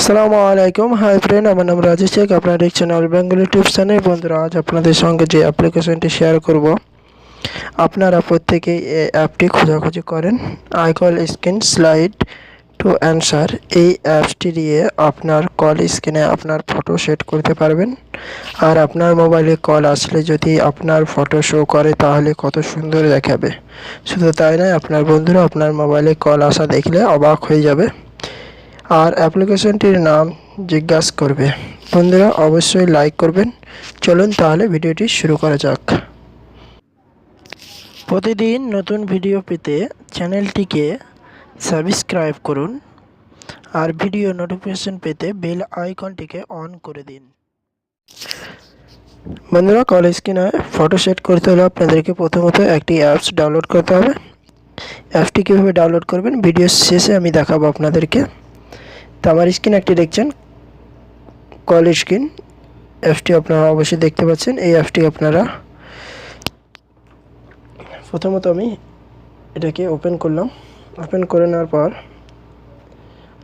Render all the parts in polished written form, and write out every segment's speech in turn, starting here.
আসসালামু আলাইকুম। Hi friend, আমার নাম রাজেশ শেখ। আপনারা দেখছেন অল বেঙ্গলি টিপস চ্যানেল। বন্ধুরা, আজ আপনাদের সঙ্গে যে অ্যাপ্লিকেশনটি শেয়ার করব, আপনারা প্রত্যেকেই এই অ্যাপটি খোঁজাখুঁজি করেন। I call screen slide two answer. এই অ্যাপসটি দিয়ে আপনার কল স্ক্রিনে আপনার ফটো সেট করতে পারবেন। আর আপনার মোবাইলে কল আসলে যদি আপনার ফটো শো করে তাহলে কত সুন্দর দেখাবে। শুধু তাই নয়, আপনার বন্ধুরা আপনার মোবাইলে কল আসা দেখলে অবাক হয়ে যাবে আর অ্যাপ্লিকেশনটির নাম জিজ্ঞাসা করবে। বন্ধুরা, অবশ্যই লাইক করবেন। চলুন তাহলে ভিডিওটি শুরু করা যাক। প্রতিদিন নতুন ভিডিও পেতে চ্যানেলটিকে সাবস্ক্রাইব করুন আর ভিডিও নোটিফিকেশন পেতে বেল আইকনটিকে অন করে দিন। বন্ধুরা, কল স্ক্রিনে ফটো সেট করতে হলে আপনাদেরকে প্রথমত একটি অ্যাপস ডাউনলোড করতে হবে। অ্যাপটি কীভাবে ডাউনলোড করবেন ভিডিও শেষে আমি দেখাবো আপনাদেরকে। তো আমার স্ক্রিনে একটি দেখছেন কল স্ক্রিন, অ্যাপটি আপনারা অবশ্যই দেখতে পাচ্ছেন। এই অ্যাপটি আপনারা প্রথমত আমি এটাকে ওপেন করলাম। ওপেন করে নেওয়ার পর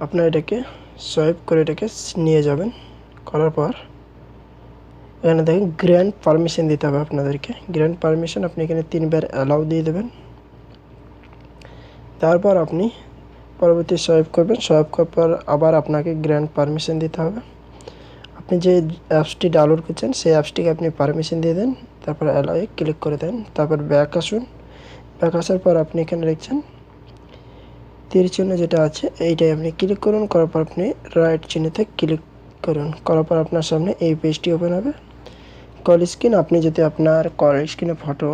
আপনারা এটাকে সোয়াইপ করে এটাকে নিয়ে যাবেন। করার পর এখানে দেখেন গ্র্যান্ড পারমিশন দিতে হবে আপনাদেরকে। গ্র্যান্ড পারমিশন আপনি এখানে 3বার অ্যালাউ দিয়ে দেবেন। তারপর আপনি পরবর্তী সোয়াইপ করবেন। সোয়াইপ করার পর আবার আপনাকে গ্র্যান্ড পারমিশন দিতে হবে। আপনি যে অ্যাপসটি ডাউনলোড করছেন সেই অ্যাপসটিকে আপনি পারমিশন দিয়ে দেন। তারপর অ্যালাউয়ে ক্লিক করে দেন। তারপর ব্যাক আসুন। ব্যাক আসার পর আপনি এখানে দেখছেন তীর চিহ্ন যেটা আছে এইটাই আপনি ক্লিক করুন। করার পর আপনি রাইট চিহ্নতে ক্লিক করুন। করার পর আপনার সামনে এই পেজটি ওপেন হবে। কল স্ক্রিন, আপনি যদি আপনার কল স্ক্রিনে ফটো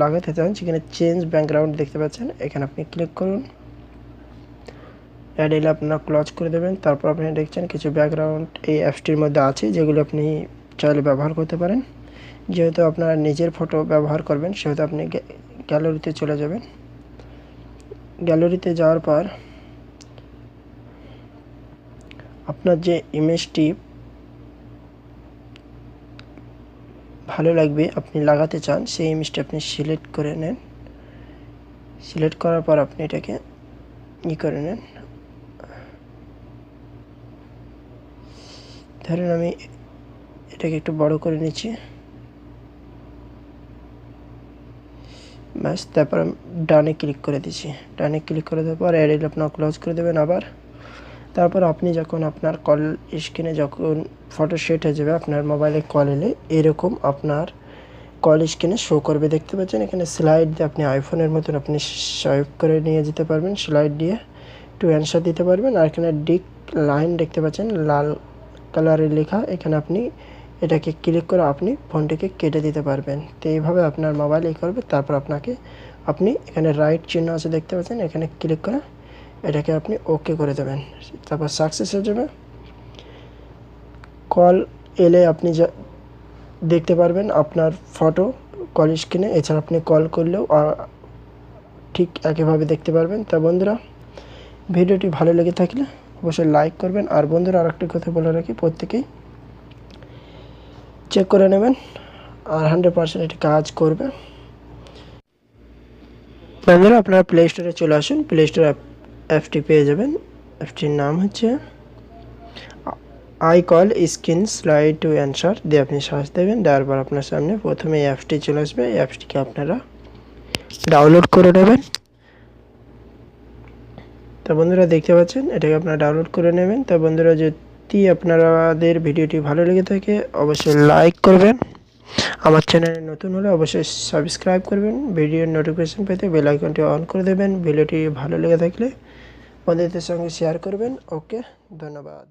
লাগাতে চান সেখানে চেঞ্জ ব্যাকগ্রাউন্ড দেখতে পাচ্ছেন, এখানে আপনি ক্লিক করুন। অ্যাড এলে আপনারা ক্লোজ করে দেবেন। তারপর আপনি দেখছেন কিছু ব্যাকগ্রাউন্ড এই অ্যাপসটির মধ্যে আছে যেগুলো আপনি চাইলে ব্যবহার করতে পারেন। যেহেতু আপনারা নিজের ফটো ব্যবহার করবেন সেহেতু আপনি গ্যালারিতে চলে যাবেন। গ্যালারিতে যাওয়ার পর আপনার যে ইমেজটি ভালো লাগবে আপনি লাগাতে চান সেই ইমেজটি আপনি সিলেক্ট করে নেন। সিলেক্ট করার পর আপনি এটাকে করে নেন। ধরুন আমি এটাকে একটু বড় করে নিচ্ছি, ব্যাস। তারপর আমি ডানে ক্লিক করে দিচ্ছি। ডানে ক্লিক করে দেওয়ার পর অ্যাড এলে আপনার ক্লোজ করে দেবেন আবার। তারপর আপনি যখন আপনার কল স্ক্রিনে যখন ফটো সেট হয়ে যাবে আপনার মোবাইলে কল এলে এরকম আপনার কল স্ক্রিনে শো করবে। দেখতে পাচ্ছেন এখানে স্লাইড দিয়ে আপনি আইফোনের মতন আপনি সোয়াইপ করে নিয়ে যেতে পারবেন। স্লাইড দিয়ে টু অ্যান্সার দিতে পারবেন। আর এখানে ডিক লাইন দেখতে পাচ্ছেন লাল কালারের লেখা, এখানে আপনি এটাকে ক্লিক করে আপনি ফোনটিকে কেটে দিতে পারবেন। তো এইভাবে আপনার মোবাইল করবে। তারপর আপনি এখানে রাইট চিহ্ন আছে দেখতে পাচ্ছেন, এখানে ক্লিক করে এটাকে আপনি ওকে করে দেবেন। তারপর সাকসেস হয়ে যাবে। কল এলে আপনি যা দেখতে পারবেন আপনার ফটো কল স্ক্রিনে। এছাড়া আপনি কল করলেও ঠিক একইভাবে দেখতে পারবেন। তা বন্ধুরা, ভিডিওটি ভালো লেগে থাকলে অবশ্যই লাইক করবেন। আর বন্ধুরা, আরেকটি কথা বলে রাখি, প্রত্যেকেই চেক করে নেবেন আর 100% এটি কাজ করবে। বন্ধুরা, আপনারা প্লে স্টোরে চলে আসুন। প্লে স্টোরে অ্যাপটি পেয়ে যাবেন। অ্যাপটির নাম হচ্ছে I call screen slide two answer দিয়ে আপনি সার্চ দেবেন। দেওয়ার পর আপনার সামনে প্রথমে এই অ্যাপসটি চলে আসবে। এই অ্যাপসটিকে আপনারা ডাউনলোড করে নেবেন। তো বন্ধুরা, দেখতে পাচ্ছেন এটাকে আপনারা ডাউনলোড করে নেবেন। তো বন্ধুরা, যদি আপনাদের ভিডিওটি ভালো লেগে থাকে অবশ্যই লাইক করবেন। আমার চ্যানেলে নতুন হলে অবশ্যই সাবস্ক্রাইব করবেন। ভিডিওর নোটিফিকেশন পেতে বেল আইকনটি অন করে দেবেন। ভিডিওটি ভালো লেগে থাকলে বন্ধুদের সঙ্গে শেয়ার করবেন। ওকে, ধন্যবাদ।